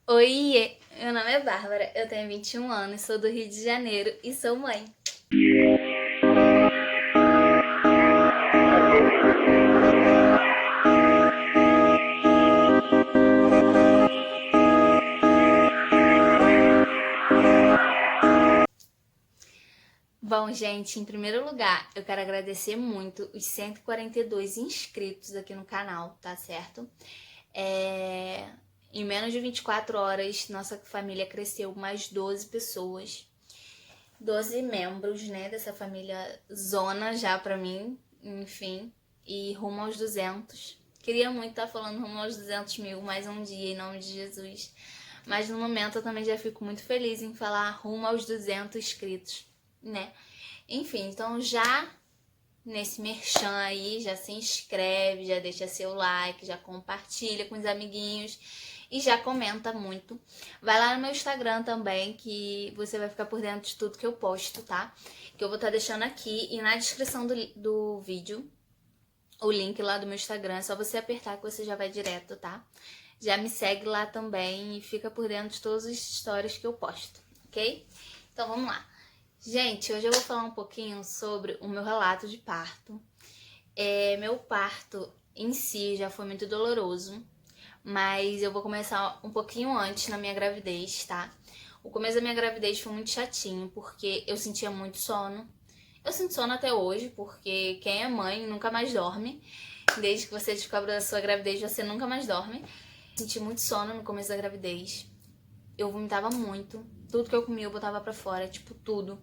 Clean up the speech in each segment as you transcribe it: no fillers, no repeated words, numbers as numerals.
Oi, meu nome é Bárbara, eu tenho 21 anos, sou do Rio de Janeiro e sou mãe. Bom, gente, em primeiro lugar, eu quero agradecer muito os 142 inscritos aqui no canal, tá certo? Em menos de 24 horas, nossa família cresceu mais 12 pessoas, 12 membros, né, dessa família zona já pra mim, enfim, e rumo aos 200. Queria muito estar falando rumo aos 200 mil mais um dia, em nome de Jesus. Mas no momento eu também já fico muito feliz em falar rumo aos 200 inscritos, né? Enfim, então já nesse merchan aí, já se inscreve, já deixa seu like, já compartilha com os amiguinhos e já comenta muito. Vai lá no meu Instagram também, que você vai ficar por dentro de tudo que eu posto, tá? Que eu vou estar deixando aqui e na descrição do vídeo o link lá do meu Instagram. É só você apertar que você já vai direto, tá? Já me segue lá também e fica por dentro de todas as histórias que eu posto, ok? Então vamos lá. Gente, hoje eu vou falar um pouquinho sobre o meu relato de parto. Meu parto em si já foi muito doloroso, mas eu vou começar um pouquinho antes na minha gravidez, tá? O começo da minha gravidez foi muito chatinho, porque eu sentia muito sono. Eu sinto sono até hoje, porque quem é mãe nunca mais dorme. Desde que você descobre a sua gravidez, você nunca mais dorme. Senti muito sono no começo da gravidez. Eu vomitava muito. Tudo que eu comia eu botava pra fora, tipo tudo.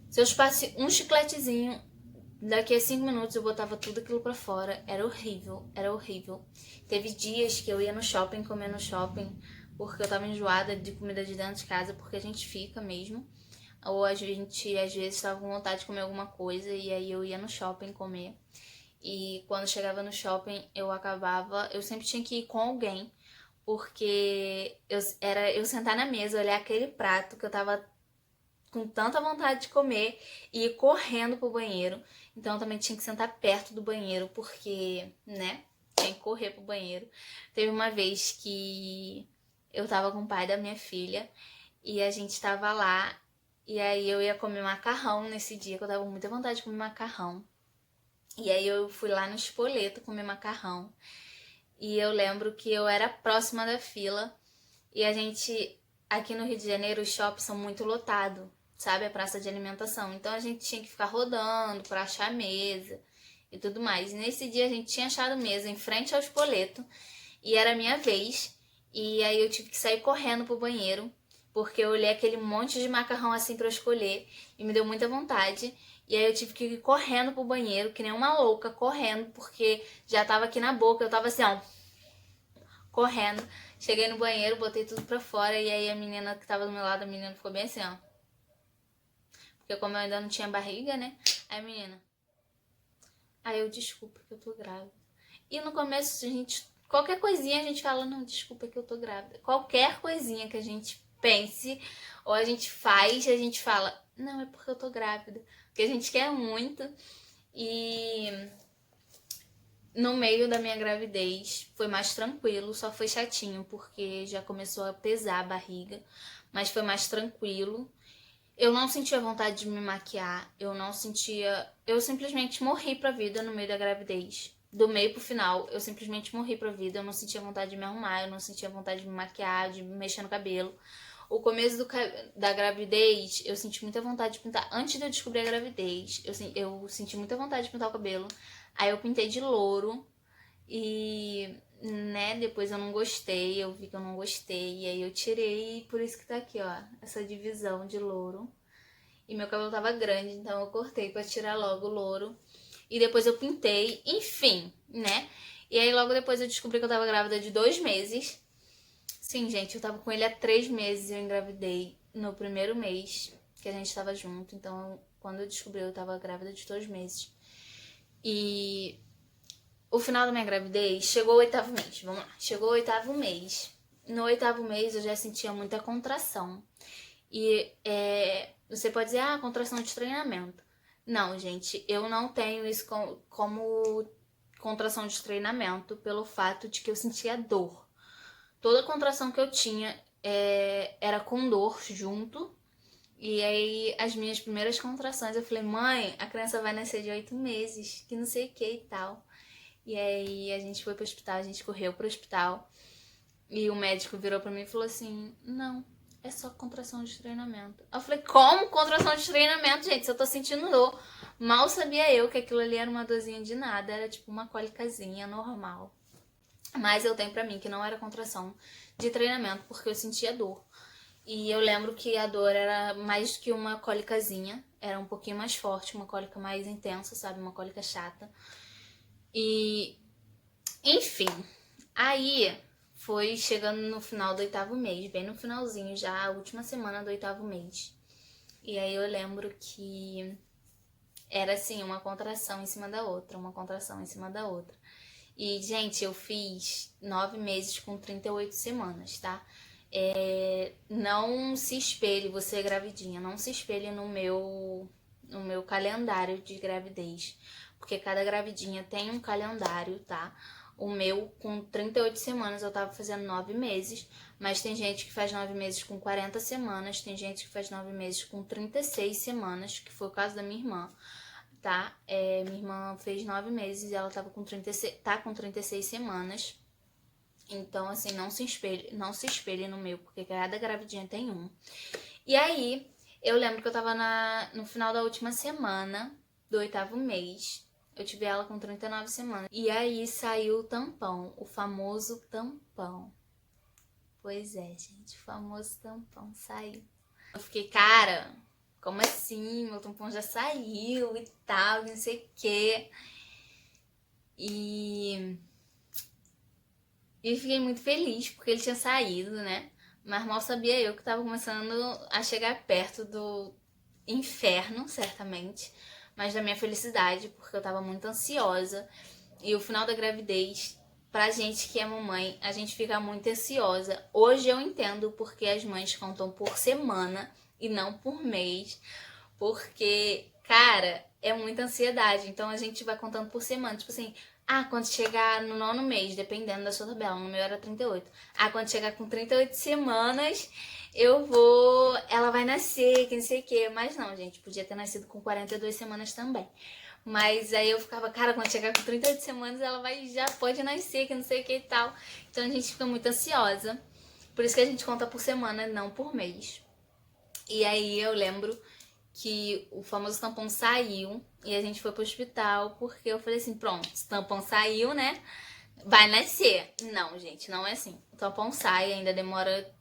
Se eu chupasse um chicletezinho, daqui a 5 minutos eu botava tudo aquilo pra fora. Era horrível, era horrível. Teve dias que eu ia no shopping, comer no shopping, porque eu tava enjoada de comida de dentro de casa, porque a gente fica mesmo. Ou a gente, às vezes, tava com vontade de comer alguma coisa, e aí eu ia no shopping comer. E quando chegava no shopping, eu sempre tinha que ir com alguém, porque era eu sentar na mesa, olhar aquele prato que eu tava com tanta vontade de comer e ir correndo pro banheiro. Então eu também tinha que sentar perto do banheiro, porque, né, tinha que correr pro banheiro. Teve uma vez que eu tava com o pai da minha filha e a gente tava lá, e aí eu ia comer macarrão nesse dia, que eu tava com muita vontade de comer macarrão. E aí eu fui lá no Espoleto comer macarrão. E eu lembro que eu era próxima da fila. E a gente, aqui no Rio de Janeiro, os shoppings são muito lotados, sabe? A praça de alimentação. Então a gente tinha que ficar rodando pra achar mesa e tudo mais. E nesse dia a gente tinha achado mesa em frente ao Espoleto. E era a minha vez. E aí eu tive que sair correndo pro banheiro, porque eu olhei aquele monte de macarrão assim pra eu escolher. E me deu muita vontade. E aí eu tive que ir correndo pro banheiro, que nem uma louca, correndo, porque já tava aqui na boca. Eu tava assim, ó, correndo. Cheguei no banheiro, botei tudo pra fora. E aí a menina que tava do meu lado, a menina ficou bem assim, ó. Porque como eu ainda não tinha barriga, né? Aí a menina, aí eu, desculpa que eu tô grávida. E no começo, a gente, qualquer coisinha a gente fala, não, desculpa que eu tô grávida. Qualquer coisinha que a gente pense ou a gente faz, a gente fala, não, é porque eu tô grávida. Porque a gente quer muito. E no meio da minha gravidez foi mais tranquilo, só foi chatinho porque já começou a pesar a barriga, mas foi mais tranquilo. Eu não sentia vontade de me maquiar, eu não sentia. Eu simplesmente morri pra vida no meio da gravidez. Do meio pro final, eu simplesmente morri pra vida. Eu não sentia vontade de me arrumar, eu não sentia vontade de me maquiar, de mexer no cabelo. O começo da gravidez, eu senti muita vontade de pintar. Antes de eu descobrir a gravidez, eu senti muita vontade de pintar o cabelo. Aí eu pintei de louro e, né, depois eu não gostei, eu vi que eu não gostei. E aí eu tirei, e por isso que tá aqui, ó, essa divisão de louro. E meu cabelo tava grande, então eu cortei pra tirar logo o louro. E depois eu pintei, enfim, né? E aí logo depois eu descobri que eu tava grávida de 2 meses. Sim, gente, eu tava com ele há 3 meses e eu engravidei no primeiro mês que a gente tava junto. Então, quando eu descobri, eu tava grávida de 2 meses. E o final da minha gravidez chegou o 8º mês. Vamos lá. Chegou o 8º mês. No 8º mês eu já sentia muita contração. E você pode dizer, ah, contração de treinamento. Não, gente, eu não tenho isso como contração de treinamento pelo fato de que eu sentia dor. toda contração que eu tinha era com dor junto. E aí, as minhas primeiras contrações, eu falei, mãe, a criança vai nascer de 8 meses, que não sei o que e tal. E aí, a gente foi pro hospital, a gente correu pro hospital. E o médico virou pra mim e falou assim, não, é só contração de treinamento. Eu falei, como contração de treinamento, gente? Se eu tô sentindo dor. Mal sabia eu que aquilo ali era uma dorzinha de nada, era tipo uma cólicazinha normal. Mas eu tenho pra mim que não era contração de treinamento, porque eu sentia dor. E eu lembro que a dor era mais que uma cólicazinha, era um pouquinho mais forte, uma cólica mais intensa, sabe? Uma cólica chata. E, enfim, aí foi chegando no final do 8º mês, bem no finalzinho já, a última semana do 8º mês. E aí eu lembro que era assim, uma contração em cima da outra, uma contração em cima da outra. E, gente, eu fiz 9 meses com 38 semanas, tá? Não se espelhe, você é gravidinha, não se espelhe no meu calendário de gravidez. Porque cada gravidinha tem um calendário, tá? O meu, com 38 semanas, eu tava fazendo 9 meses. Mas tem gente que faz 9 meses com 40 semanas. Tem gente que faz 9 meses com 36 semanas, que foi o caso da minha irmã, tá? Minha irmã fez 9 meses e ela tava com 36, tá com 36 semanas. Então, assim, não se espelhe no meu, porque cada gravidinha tem um. E aí, eu lembro que eu tava no final da última semana do 8º mês. Eu tive ela com 39 semanas. E aí saiu o tampão, o famoso tampão. Pois é, gente, o famoso tampão saiu. Eu fiquei, cara, como assim? Meu tampão já saiu e tal, não sei o quê. E fiquei muito feliz porque ele tinha saído, né? Mas mal sabia eu que tava começando a chegar perto do inferno, certamente. Mas da minha felicidade, porque eu tava muito ansiosa. E o final da gravidez, pra gente que é mamãe, a gente fica muito ansiosa. Hoje eu entendo porque as mães contam por semana e não por mês. Porque, cara, é muita ansiedade. Então a gente vai contando por semana. Tipo assim, quando chegar no 9º mês, dependendo da sua tabela, no meu era 38. Quando chegar com 38 semanas, ela vai nascer, que não sei o quê. Mas não, gente, podia ter nascido com 42 semanas também. Mas aí eu ficava, cara, quando chegar com 38 semanas, já pode nascer, que não sei o que e tal. Então a gente fica muito ansiosa. Por isso que a gente conta por semana, não por mês. E aí eu lembro que o famoso tampão saiu e a gente foi pro hospital porque eu falei assim, pronto, o tampão saiu, né? Vai nascer. Não, gente, não é assim. O tampão sai, ainda demora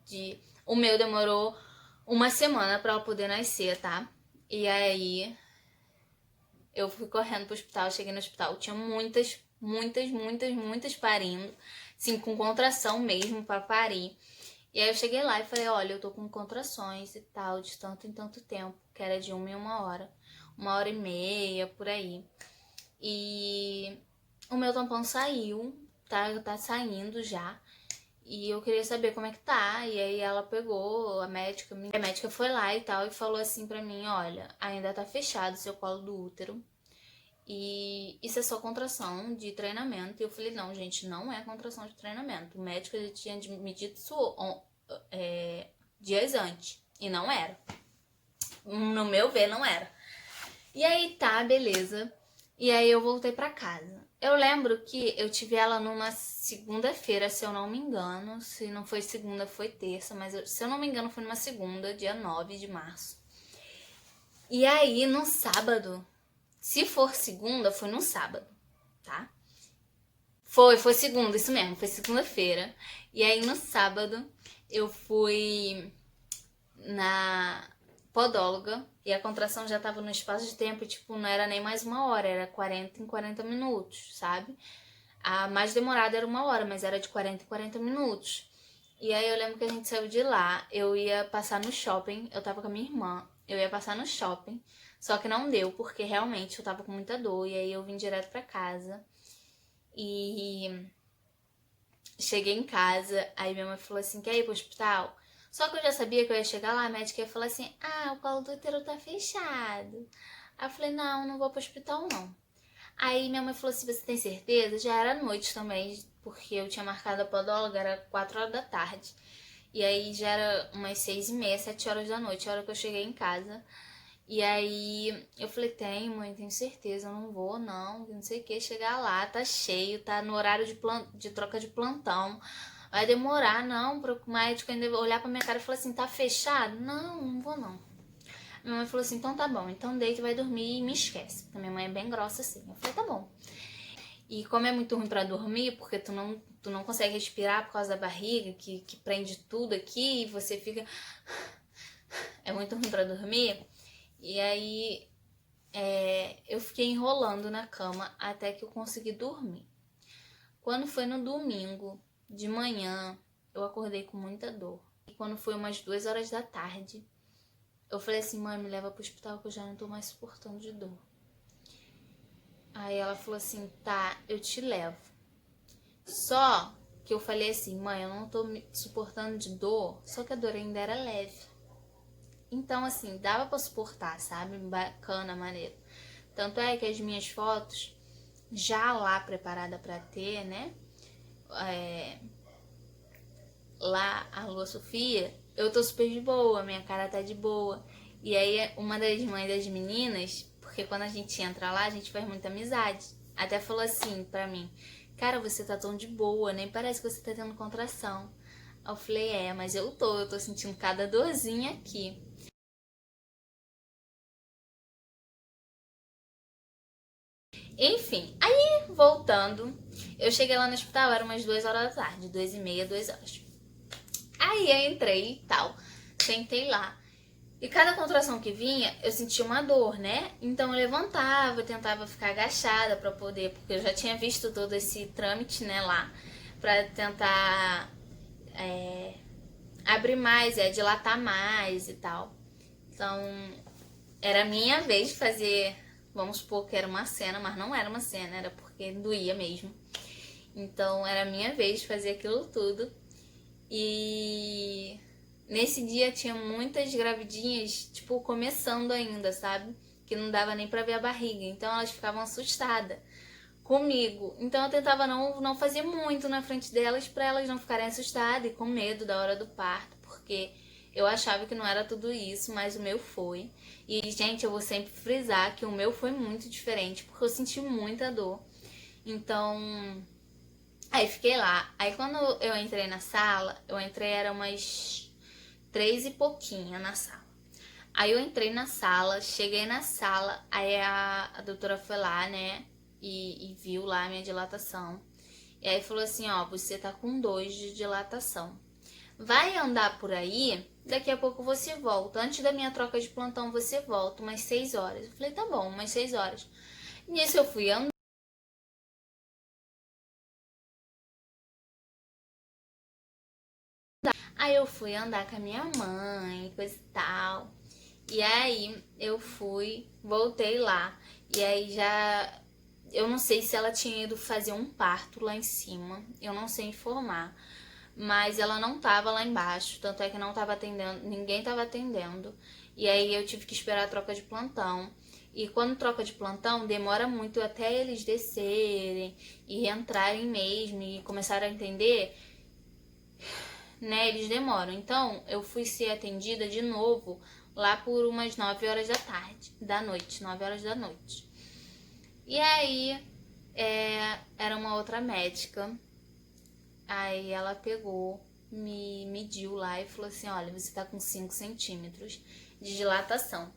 O meu demorou uma semana pra ela poder nascer, tá? E aí eu fui correndo pro hospital, cheguei no hospital, tinha muitas parindo, assim, com contração mesmo pra parir. E aí eu cheguei lá e falei, olha, eu tô com contrações e tal, de tanto em tanto tempo, que era de 1 em 1 hora, 1h30, por aí. E o meu tampão saiu, tá saindo já. E eu queria saber como é que tá. E aí ela pegou, a médica foi lá e tal, e falou assim pra mim, olha, ainda tá fechado o seu colo do útero. E isso é só contração de treinamento. E eu falei, não, gente, não é contração de treinamento. O médico ele tinha me dito isso dias antes. E não era. No meu ver, não era. E aí tá, beleza. E aí eu voltei pra casa. Eu lembro que eu tive ela numa segunda-feira, se eu não me engano. Se não foi segunda, foi terça. Mas se eu não me engano, foi numa segunda, dia 9 de março. E aí, no sábado, se for segunda, foi no sábado, tá? Foi segunda, isso mesmo, foi segunda-feira. E aí no sábado eu fui na podóloga e a contração já tava no espaço de tempo, tipo, não era nem mais 1 hora, era 40 em 40 minutos, sabe? A mais demorada era 1 hora, mas era de 40 em 40 minutos. E aí eu lembro que a gente saiu de lá, eu ia passar no shopping, eu tava com a minha irmã, eu ia passar no shopping, só que não deu, porque realmente eu tava com muita dor, e aí eu vim direto pra casa. E cheguei em casa, aí minha mãe falou assim, quer ir pro hospital? Só que eu já sabia que eu ia chegar lá, a médica ia falar assim, o colo do útero tá fechado. Aí eu falei, não vou pro hospital não. Aí minha mãe falou assim, você tem certeza? Já era noite também, porque eu tinha marcado a podóloga, era 4 horas da tarde. E aí já era umas 6h30, 7 horas da noite, a hora que eu cheguei em casa. E aí eu falei, tenho, mãe, tenho certeza, eu não vou, não sei o que. Chegar lá, tá cheio, tá no horário de troca de plantão. Vai demorar, não, para o médico ainda olhar pra minha cara e falar assim, tá fechado? Não, não vou não. Minha mãe falou assim, então tá bom, então deita, vai dormir e me esquece. Porque minha mãe é bem grossa assim. Eu falei, tá bom. E como é muito ruim pra dormir, porque tu não consegue respirar por causa da barriga, que prende tudo aqui, e você fica... É muito ruim pra dormir. E aí eu fiquei enrolando na cama até que eu consegui dormir. Quando foi no domingo, de manhã, eu acordei com muita dor. E quando foi umas 2 horas da tarde, eu falei assim, mãe, me leva pro hospital que eu já não tô mais suportando de dor. Aí ela falou assim, tá, eu te levo. Só que eu falei assim, mãe, eu não tô me suportando de dor, só que a dor ainda era leve. Então, assim, dava pra suportar, sabe? Bacana, maneiro. Tanto é que as minhas fotos, já lá preparada pra ter, né? Lá, a Lua Sofia, eu tô super de boa, minha cara tá de boa. E aí, uma das mães das meninas, porque quando a gente entra lá, a gente faz muita amizade. Até falou assim pra mim, cara, você tá tão de boa, nem parece que você tá tendo contração. Aí eu falei, mas eu tô sentindo cada dorzinha aqui. Enfim, aí voltando, eu cheguei lá no hospital, era umas 2 horas da tarde, 2h30, 2 horas. Aí eu entrei e tal, sentei lá. E cada contração que vinha, eu sentia uma dor, né? Então eu levantava, eu tentava ficar agachada pra poder, porque eu já tinha visto todo esse trâmite, né, lá, pra tentar abrir mais, dilatar mais e tal. Então, era a minha vez de fazer, vamos supor que era uma cena, mas não era uma cena, era porque doía mesmo. Então, era a minha vez de fazer aquilo tudo. E nesse dia tinha muitas gravidinhas, tipo, começando ainda, sabe? Que não dava nem pra ver a barriga. Então elas ficavam assustadas comigo. Então eu tentava não fazer muito na frente delas pra elas não ficarem assustadas e com medo da hora do parto, porque eu achava que não era tudo isso, mas o meu foi. E, gente, eu vou sempre frisar que o meu foi muito diferente, porque eu senti muita dor. Então, aí fiquei lá. Aí quando eu entrei na sala, era umas 3 e pouquinho na sala. Aí eu entrei na sala, cheguei na sala, aí a doutora foi lá, né, e viu lá a minha dilatação. E aí falou assim, ó, você tá com 2 de dilatação. Vai andar por aí, daqui a pouco você volta. Antes da minha troca de plantão, você volta, umas 6 horas. Eu falei, tá bom, umas 6 horas. Nisso eu fui andar. Aí eu fui andar com a minha mãe, coisa e tal. E aí eu fui, voltei lá. E aí já... Eu não sei se ela tinha ido fazer um parto lá em cima. Eu não sei informar. Mas ela não tava lá embaixo. Tanto é que não tava atendendo. Ninguém tava atendendo. E aí eu tive que esperar a troca de plantão. E quando troca de plantão, demora muito até eles descerem e entrarem mesmo e começarem a entender, né? Eles demoram. Então, eu fui ser atendida de novo lá por umas 9 horas da noite, 9 horas da noite. E aí, era uma outra médica. Aí ela pegou, me mediu lá e falou assim, olha, você tá com 5 centímetros de dilatação.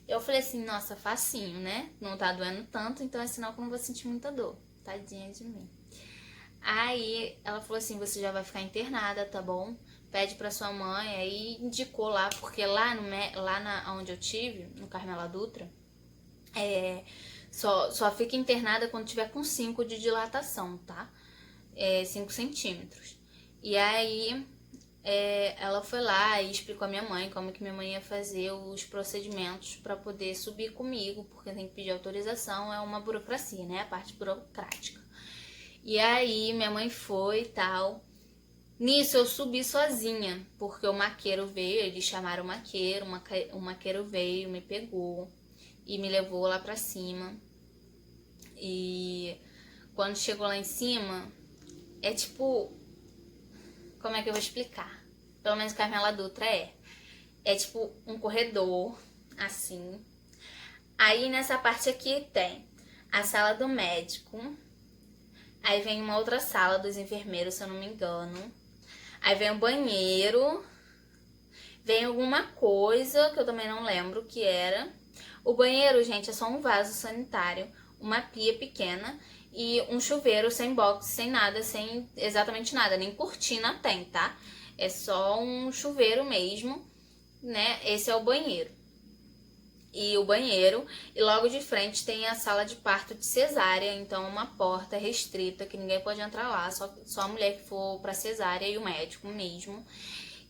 Eu falei assim, nossa, facinho, né? Não tá doendo tanto, então é sinal que eu não vou sentir muita dor. Tadinha de mim. Aí ela falou assim, você já vai ficar internada, tá bom? Pede pra sua mãe, aí indicou lá, porque lá, onde eu tive, no Carmela Dutra, só fica internada quando tiver com 5 de dilatação, tá? 5 centímetros. E aí ela foi lá e explicou a minha mãe como que minha mãe ia fazer os procedimentos pra poder subir comigo, porque tem que pedir autorização, é uma burocracia, né? A parte burocrática. E aí minha mãe foi e tal. Nisso eu subi sozinha, porque o maqueiro veio, eles chamaram o maqueiro, o maqueiro veio, me pegou e me levou lá pra cima. E quando chegou lá em cima, é tipo... Como é que eu vou explicar? Pelo menos Carmela Dutra é. É tipo um corredor, assim. Aí nessa parte aqui tem a sala do médico. Aí vem uma outra sala dos enfermeiros, se eu não me engano. Aí vem o banheiro. Vem alguma coisa que eu também não lembro o que era. O banheiro, gente, é só um vaso sanitário, uma pia pequena e um chuveiro sem box, sem nada, sem exatamente nada, nem cortina tem, tá? É só um chuveiro mesmo, né? Esse é o banheiro. E o banheiro, e logo de frente tem a sala de parto de cesárea, então uma porta restrita que ninguém pode entrar lá, só a mulher que for pra cesárea e o médico mesmo.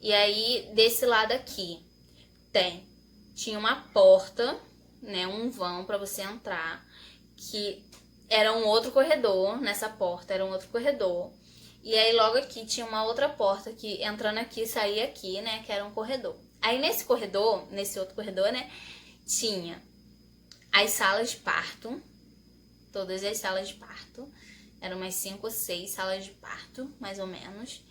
E aí desse lado aqui tinha uma porta, né, um vão para você entrar, que era um outro corredor, nessa porta era um outro corredor. E aí logo aqui tinha uma outra porta que entrando aqui, saía aqui, né, que era um corredor. Aí nesse corredor, nesse outro corredor, né, tinha as salas de parto, todas as salas de parto, eram umas 5 ou 6 salas de parto, mais ou menos.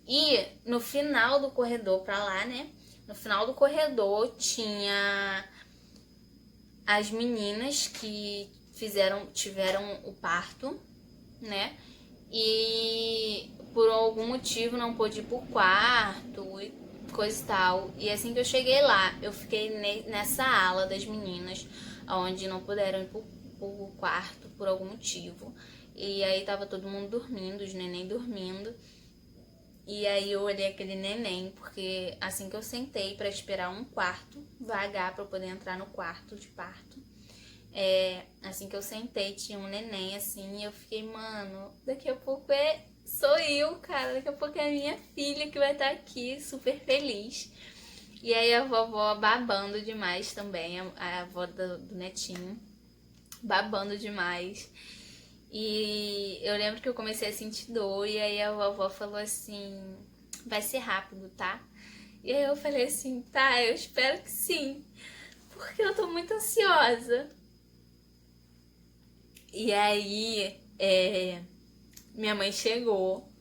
E no final do corredor pra lá, né, no final do corredor tinha as meninas que tiveram o parto, né? E por algum motivo não pôde ir pro quarto e coisa e tal. E assim que eu cheguei lá, eu fiquei nessa ala das meninas, onde não puderam ir pro quarto por algum motivo. E aí tava todo mundo dormindo, os neném dormindo. E aí eu olhei aquele neném, porque assim que eu sentei pra esperar um quarto vagar pra eu poder entrar no quarto de parto, assim que eu sentei tinha um neném assim, e eu fiquei, mano, daqui a pouco sou eu, cara, daqui a pouco é a minha filha que vai estar aqui, super feliz. E aí a vovó babando demais também, a avó do netinho, babando demais. E eu lembro que eu comecei a sentir dor, e aí a vovó falou assim, vai ser rápido, tá? E aí eu falei assim, tá, eu espero que sim, porque eu tô muito ansiosa. E aí minha mãe chegou,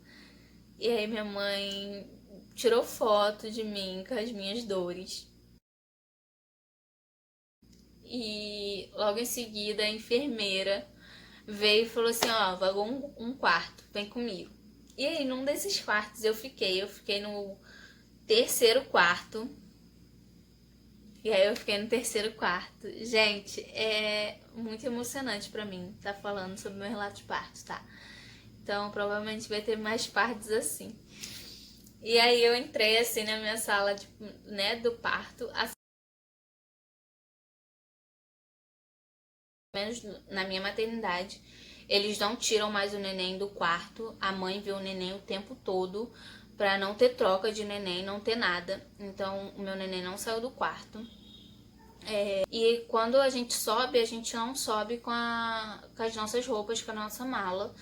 e aí minha mãe tirou foto de mim com as minhas dores. E logo em seguida a enfermeira veio e falou assim, ó, vagou um quarto, vem comigo. E aí num desses quartos eu fiquei no terceiro quarto. E aí eu fiquei no terceiro quarto. Gente, é muito emocionante pra mim tá falando sobre meu relato de parto, tá? Então provavelmente vai ter mais partes assim. E aí eu entrei assim na minha sala, tipo, né, do parto, assim, menos na minha maternidade. Eles não tiram mais o neném do quarto. A mãe vê o neném o tempo todo pra não ter troca de neném, não ter nada. Então o meu neném não saiu do quarto. E quando a gente não sobe com as nossas roupas, com a nossa mala,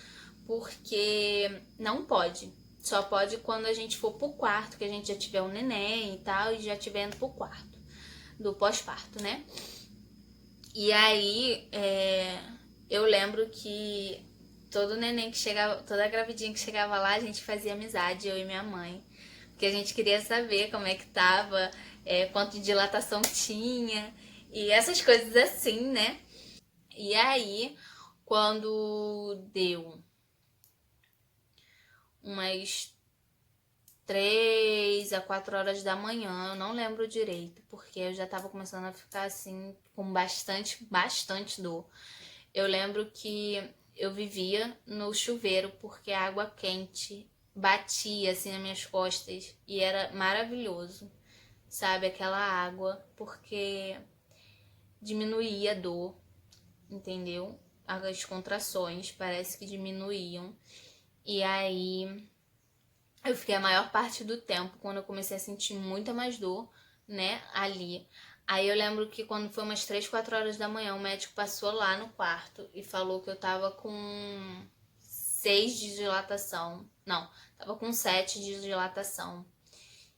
porque não pode. Só pode quando a gente for pro quarto, que a gente já tiver um neném e tal, e já tiver indo pro quarto, do pós-parto, né? E aí, eu lembro que todo neném que chegava, toda gravidinha que chegava lá, a gente fazia amizade, eu e minha mãe. Porque a gente queria saber como é que tava, quanto de dilatação tinha, e essas coisas assim, né? E aí, quando deu umas 3 a 4 horas da manhã, eu não lembro direito, porque eu já tava começando a ficar assim, com bastante dor. Eu lembro que eu vivia no chuveiro, porque a água quente batia assim nas minhas costas e era maravilhoso, sabe? Aquela água, porque diminuía a dor, entendeu? As contrações parece que diminuíam. E aí eu fiquei a maior parte do tempo, quando eu comecei a sentir muita mais dor, né, ali. Aí eu lembro que quando foi umas 3, 4 horas da manhã, o médico passou lá no quarto e falou que eu tava com 6 de dilatação. Não, tava com 7 de dilatação.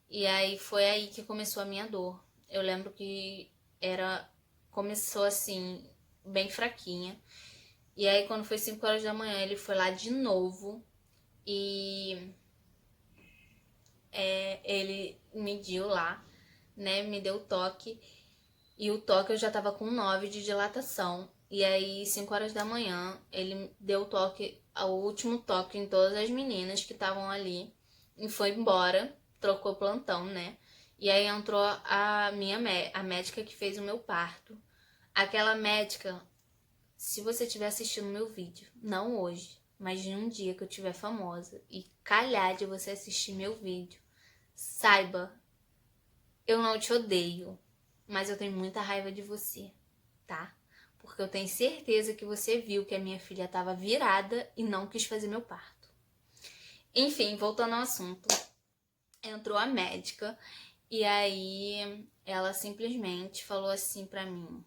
E aí foi aí que começou a minha dor. Eu lembro que começou assim, bem fraquinha. E aí quando foi 5 horas da manhã, ele foi lá de novo e ele mediu lá, né, me deu o toque. E o toque eu já tava com 9 de dilatação. E aí, 5 horas da manhã, ele deu o toque, o último toque em todas as meninas que estavam ali. E foi embora, trocou plantão, né? E aí entrou a médica que fez o meu parto. Aquela médica, se você estiver assistindo meu vídeo, não hoje, mas em um dia que eu tiver famosa e calhar de você assistir meu vídeo, saiba, eu não te odeio, mas eu tenho muita raiva de você, tá? Porque eu tenho certeza que você viu que a minha filha estava virada e não quis fazer meu parto. Enfim, voltando ao assunto, entrou a médica e aí ela simplesmente falou assim pra mim: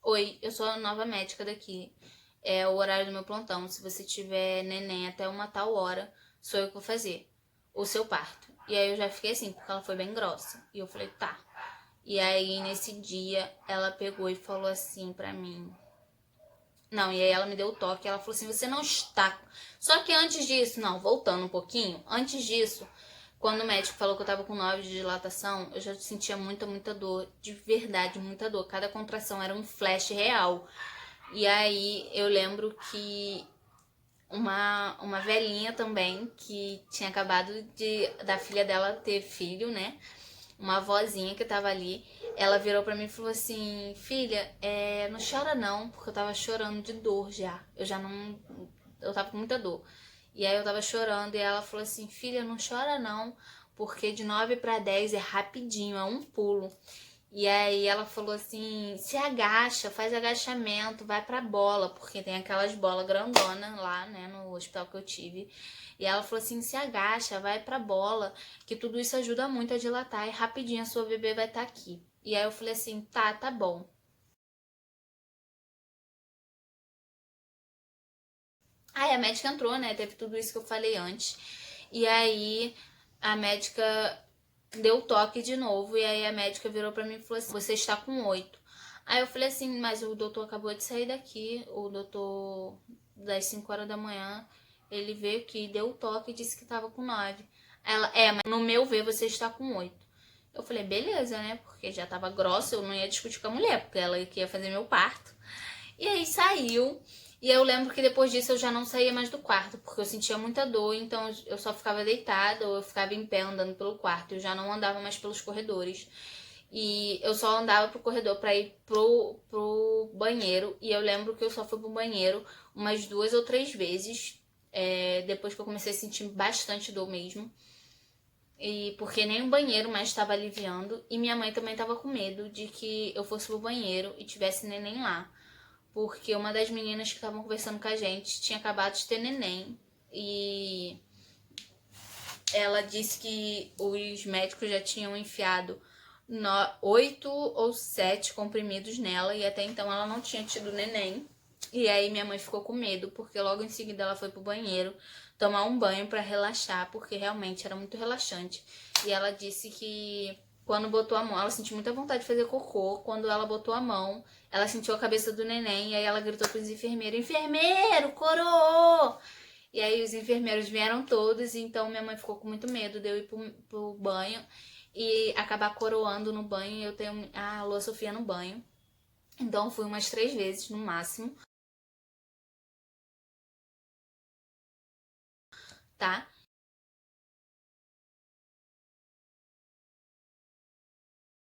Oi, eu sou a nova médica daqui. É o horário do meu plantão. Se você tiver neném até uma tal hora, sou eu que vou fazer o seu parto. E aí eu já fiquei assim, porque ela foi bem grossa. E eu falei, tá. E aí nesse dia ela pegou e falou assim pra mim. Não, e aí ela me deu o toque, ela falou assim, você não está. Só que antes disso, não, voltando um pouquinho, antes disso, quando o médico falou que eu tava com 9 de dilatação, eu já sentia muita dor, de verdade, muita dor. Cada contração era um flash real. E aí eu lembro que uma velhinha também, que tinha acabado da filha dela ter filho, né? Uma vozinha que tava ali, ela virou pra mim e falou assim, filha, não chora não, porque eu tava chorando de dor já. Eu já não. Eu tava com muita dor. E aí eu tava chorando e ela falou assim, filha, não chora não, porque de 9 para 10 é rapidinho, é um pulo. E aí ela falou assim, se agacha, faz agachamento, vai pra bola, porque tem aquelas bolas grandonas lá, né, no hospital que eu tive. E ela falou assim, se agacha, vai pra bola, que tudo isso ajuda muito a dilatar e rapidinho a sua bebê vai estar aqui. E aí eu falei assim, tá bom. Aí a médica entrou, né, teve tudo isso que eu falei antes. E aí a médica deu o toque de novo, e aí a médica virou pra mim e falou assim, você está com 8. Aí eu falei assim, mas o doutor acabou de sair daqui, o doutor das 5 horas da manhã, ele veio aqui, deu o toque e disse que tava com 9. Ela, mas no meu ver você está com 8. Eu falei, beleza, né, porque já tava grossa, eu não ia discutir com a mulher, porque ela que ia fazer meu parto. E aí saiu. E eu lembro que depois disso eu já não saía mais do quarto, porque eu sentia muita dor, então eu só ficava deitada ou eu ficava em pé andando pelo quarto. Eu já não andava mais pelos corredores. E eu só andava pro corredor pra ir pro banheiro. E eu lembro que eu só fui pro banheiro umas 2 ou 3 vezes. Depois que eu comecei a sentir bastante dor mesmo. E porque nem o banheiro mais estava aliviando. E minha mãe também estava com medo de que eu fosse pro banheiro e tivesse neném lá. Porque uma das meninas que estavam conversando com a gente tinha acabado de ter neném. E ela disse que os médicos já tinham enfiado 8 ou 7 comprimidos nela. E até então ela não tinha tido neném. E aí minha mãe ficou com medo, porque logo em seguida ela foi pro banheiro tomar um banho para relaxar, porque realmente era muito relaxante. E ela disse que quando botou a mão, ela sentiu muita vontade de fazer cocô. Quando ela botou a mão, ela sentiu a cabeça do neném e aí ela gritou pros enfermeiros, enfermeiro, coroou! E aí os enfermeiros vieram todos, então minha mãe ficou com muito medo de eu ir pro banho e acabar coroando no banho. E eu tenho a Lua Sofia no banho. Então fui umas 3 vezes no máximo, tá?